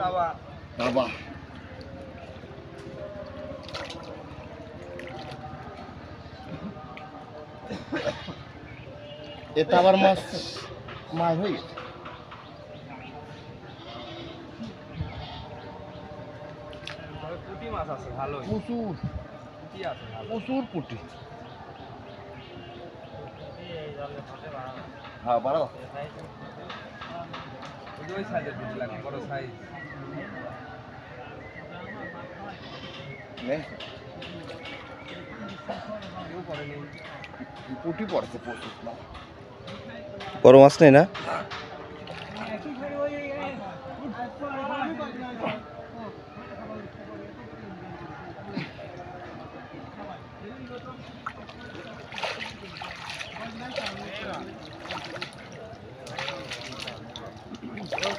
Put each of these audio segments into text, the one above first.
বাবা এটা আবার মাছ মাছ হই পুঁটি মাছ আছে ভালো প্রচুর পুঁটি আছে ভালো প্রচুর পুঁটি হ্যাঁ বড় ওই সাইজের পুঁটি লাগে বড় সাইজ কেউ করেনি পুঁটি পড়ছে প্রচুর না বড় মাছ নেই না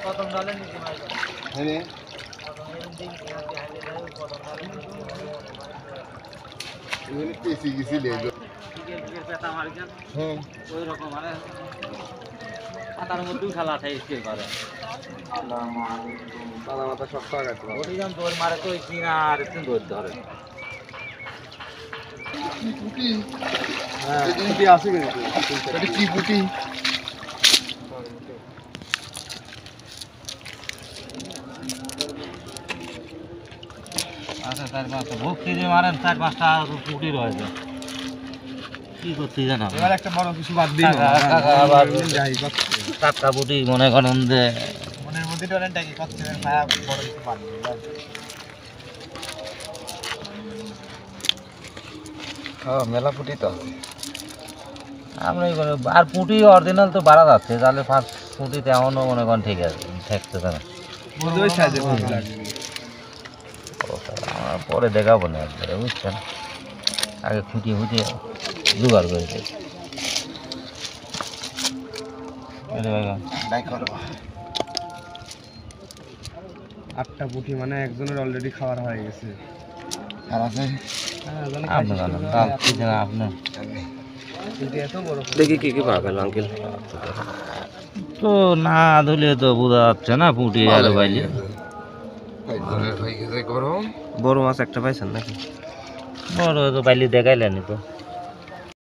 কদম ডালে নিচে মাছ হ্যাঁ এখানে পেছি গেছিলে পেটা মারিছেন হ্যাঁ ওই রকম মানে পাতার মধ্যেও খেলা আছে স্টিল করে সাদা মাথা শক্ত হয়ে গেছে ওই যেমন দৌড় মারে তো ওই কিনা আর একটু দৌড় ধরে পুঁটি হ্যাঁ পুঁটি আছে কিন্তু এটা কি পুঁটি আচ্ছা 4-5টা ভক্তি দিয়ে মারেন 4-5টা পুঁটি রয়েছে কি করতে জানো এবার একটা বড় কিছু বাদ দিন আবার যাই টাটকা পুঁটি মনে করেন যে মনের মধ্যে ট্যালেন্টটা কি করতে ভাই বড় কিছু বাদ দিন হ্যাঁ মেলা পুঁটি তো আমরা আর পুঁটি অরিজিনাল তো বাড়া যাচ্ছে তাহলে ফার্স্ট পুঁটিতে এমনও মনে করেন ঠিক আছে ঠেকছে না ওই সাইজের পুঁটি লাগবে পরে দেখাবো না একবারে বুঝছেন আগে খুঁটিয়ে খুঁটিয়ে জোগাড় করে দিই আটটা পুঁটি মানে একজনের অলরেডি খাওয়ার হয়ে গেছে আর আছে আপনার দেখি কি কি পাবেন আঙ্কেল তো না ধুলে তো বোঝা যাচ্ছে না পুঁটি আর বাইলে বড় মাছ একটা পাইছেন নাকি বড় তো বাইলে দেখাইলেনি তো